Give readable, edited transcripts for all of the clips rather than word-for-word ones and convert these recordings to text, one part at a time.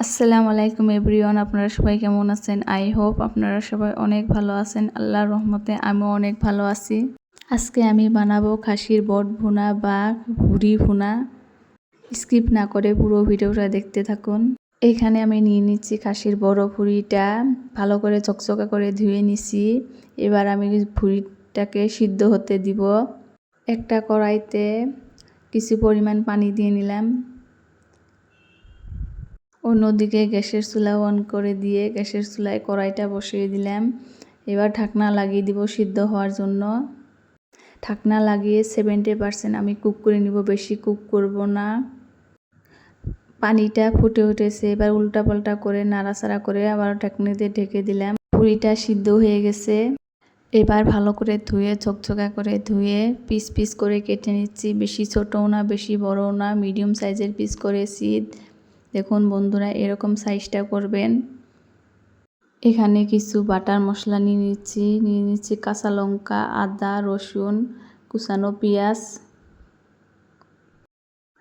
আসসালামু আলাইকুম এভরিওয়ান, আপনারা সবাই কেমন আছেন? আই হোপ আপনারা সবাই অনেক ভালো আছেন। আল্লাহর রহমতে আমিও অনেক ভালো আছি। আজকে আমি বানাবো খাসির বট ভুনা বা ভুড়ি ভুনা। স্কিপ না করে পুরো ভিডিওটা দেখতে থাকুন। এখানে আমি নিয়ে নিচ্ছি খাসির বড় ভুড়িটা, ভালো করে চকচকা করে ধুয়ে নিছি। এবার আমি ভুড়িটাকে সিদ্ধ হতে দিব। একটা কড়াইতে কিছু পরিমাণ পানি দিয়ে নিলাম। অন্যদিকে গ্যাসের চুলা অন করে দিয়ে গ্যাসের চুলায় কড়াইটা বসিয়ে দিলাম। এবার ঢাকনা লাগিয়ে দিব সিদ্ধ হওয়ার জন্য। ঢাকনা লাগিয়ে 70% আমি কুক করে নিব, বেশি কুক করব না। পানিটা ফুটে উঠেছে, এবার উল্টা পাল্টা করে নাড়াচাড়া করে আবার ঢাকনা দিয়ে ঢেকে দিলাম। পুরিটা সিদ্ধ হয়ে গেছে। এবার ভালো করে ধুয়ে ঝকঝকা করে ধুয়ে পিস পিস করে কেটে নিচ্ছি। বেশি ছোটও না বেশি বড়ও না, মিডিয়াম সাইজের পিস করেছি। দেখুন বন্ধুরা, এরকম সাইজটা করবেন। এখানে কিছু বাটার মশলা নিয়ে নিচ্ছি কাঁচা লঙ্কা, আদা, রসুন, কুচানো পেঁয়াজ।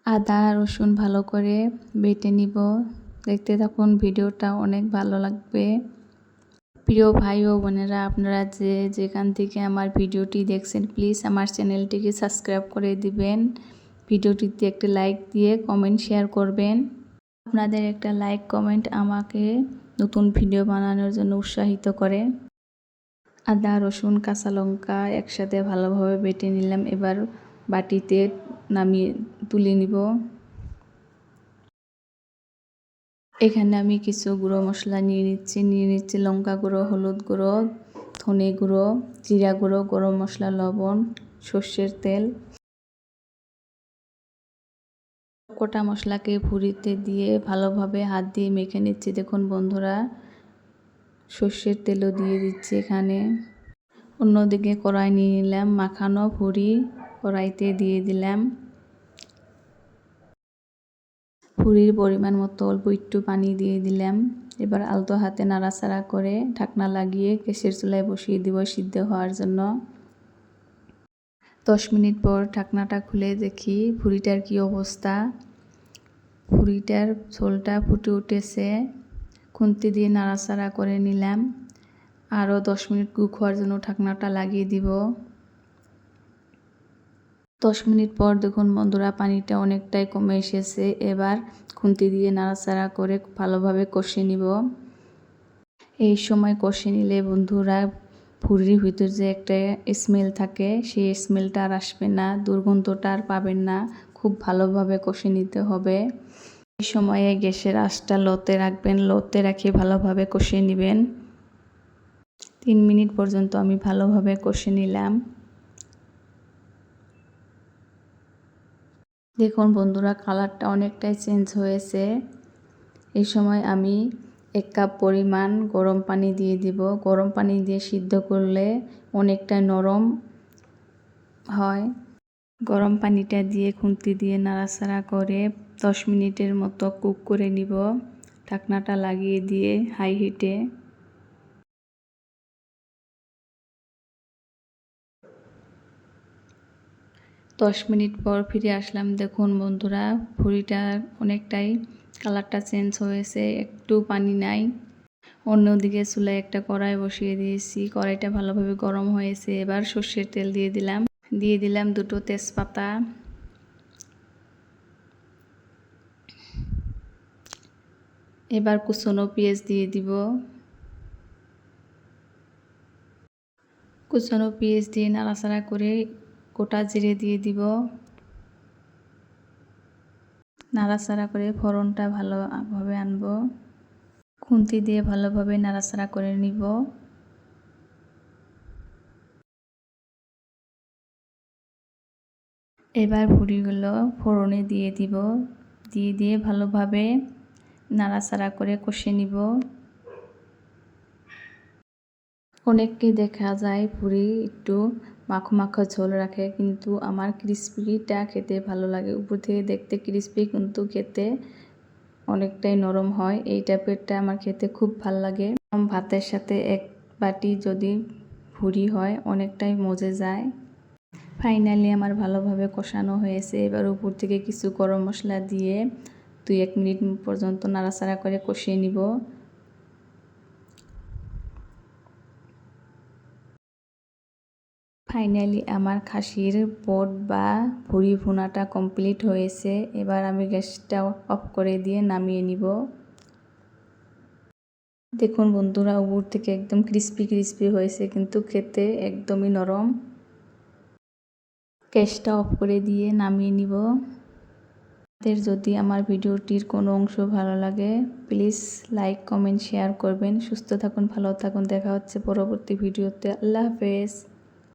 আদা রসুন ভালো করে বেটে নিব। দেখতে থাকুন, ভিডিওটা অনেক ভালো লাগবে। প্রিয় ভাই ও বোনেরা, আপনারা যেখান থেকে আমার ভিডিওটি দেখছেন, প্লিজ আমার চ্যানেলটিকে সাবস্ক্রাইব করে দিবেন। ভিডিওটিতে একটা লাইক দিয়ে কমেন্ট শেয়ার করবেন। আপনাদের একটা লাইক কমেন্ট আমাকে নতুন ভিডিও বানানোর জন্য উৎসাহিত করে। আদা রসুন কাঁচা লঙ্কা একসাথে ভালোভাবে বেটে নিলাম। এবার বাটিতে নামিয়ে তুলে নিব। এখানে আমি কিছু গুঁড়ো মশলা নিয়ে নিচ্ছি লঙ্কা গুঁড়ো, হলুদ গুঁড়ো, ধনে গুঁড়ো, জিরা গুঁড়ো, গরম মশলা, লবণ, সর্ষের তেল। গোটা মশলাকে ভুঁড়িতে দিয়ে ভালোভাবে হাত দিয়ে মেখে নিচ্ছি। দেখুন বন্ধুরা, সর্ষের তেলও দিয়ে দিচ্ছি এখানে। অন্যদিকে কড়াই নিয়ে নিলাম, মাখানো ভুঁড়ি কড়াইতে দিয়ে দিলাম। ভুঁড়ির পরিমাণ মতো অল্প একটু পানি দিয়ে দিলাম। এবার আলতো হাতে নাড়াচাড়া করে ঢাকনা লাগিয়ে গ্যাসের চুলায় বসিয়ে দিব সিদ্ধ হওয়ার জন্য। 10 মিনিট পর ঢাকনাটা খুলে দেখি ভুঁড়িটার কি অবস্থা। ভুঁড়িটার ঝোলটা ফুটে উঠেছে। খুন্তি দিয়ে নাড়াচাড়া করে নিলাম। আরও 10 মিনিট কুক হওয়ার জন্য ঢাকনাটা লাগিয়ে দিব। 10 মিনিট পর দেখুন বন্ধুরা, পানিটা অনেকটাই কমে এসেছে। এবার খুন্তি দিয়ে নাড়াচাড়া করে ভালোভাবে কষে নিব। এই সময় কষে নিলে বন্ধুরা, ভুঁড়ির ভিতর যে একটা স্মেল থাকে, সেই স্মেলটা আর আসবে না, দুর্গন্ধটা আর পাবেন না। খুব ভালোভাবে কষে নিতে হবে। এই সময়ে গ্যাসের আঁচটা লোতে রাখবেন, লোতে রেখে ভালোভাবে কষে নেবেন। 3 মিনিট পর্যন্ত আমি ভালোভাবে কষে নিলাম। দেখুন বন্ধুরা, কালারটা অনেকটাই চেঞ্জ হয়েছে। এই সময় আমি 1 কাপ পরিমাণ গরম পানি দিয়ে দিব। গরম পানি দিয়ে সিদ্ধ করলে অনেকটা নরম হয়। গরম পানিটা দিয়ে খুন্তি দিয়ে নাড়াচাড়া করে 10 মিনিটের মতো কুক করে নিব। ঢাকনাটা লাগিয়ে দিয়ে হাই হিটে। দশ মিনিট পর ফিরে আসলাম। দেখুন বন্ধুরা, ভুঁড়িটা অনেকটাই কালারটা চেঞ্জ হয়েছে, একটু পানি নাই। অন্যদিকে চুলায় একটা কড়াই বসিয়ে দিয়েছি। কড়াইটা ভালোভাবে গরম হয়েছে। এবার সর্ষের তেল দিয়ে দিলাম 2টো তেজপাতা। এবার কুচনো পেঁয়াজ দিয়ে দিব। কুচনো পেঁয়াজ দিয়ে নাড়াচাড়া করে গোটা জিরে দিয়ে দিব। নাড়াচাড়া করে ফোড়নটা ভালোভাবে আনব। খুন্তি দিয়ে ভালোভাবে নাড়াচাড়া করে নিব। এবার ভুঁড়িগুলো ফোড়নে দিয়ে দিব। দিয়ে ভালোভাবে নাড়াচাড়া করে কষে নিব। অনেককে দেখা যায় ভুঁড়ি একটু মাখো মাখো ঝোল রাখে, কিন্তু আমার ক্রিসপিটা খেতে ভালো লাগে। উপর থেকে দেখতে ক্রিসপি, কিন্তু খেতে অনেকটাই নরম হয়। এই টাইপেরটা আমার খেতে খুব ভালো লাগে। ভাতের সাথে 1 বাটি যদি ভুঁড়ি হয়, অনেকটাই মজে যায়। ফাইনালি আমার ভালোভাবে কষানো হয়েছে। এবার উপর থেকে কিছু গরম মশলা দিয়ে 2-1 মিনিট পর্যন্ত নাড়াচাড়া করে কষিয়ে নিব। ফাইনালি আমার খাসির পোট বা ভুঁড়ি ভুনাটা কমপ্লিট হয়েছে। এবার আমি গ্যাসটা অফ করে দিয়ে নামিয়ে নিব। দেখুন বন্ধুরা, উপর থেকে একদম ক্রিস্পি হয়েছে, কিন্তু খেতে একদমই নরম। গ্যাসটা অফ করে দিয়ে নামিয়ে নিব। আপনাদের যদি আমার ভিডিওটির কোনো অংশ ভালো লাগে প্লিজ লাইক, কমেন্ট, শেয়ার করবেন। সুস্থ থাকুন, ভালো থাকুন। দেখা হচ্ছে পরবর্তী ভিডিওতে। আল্লাহ হাফেজ।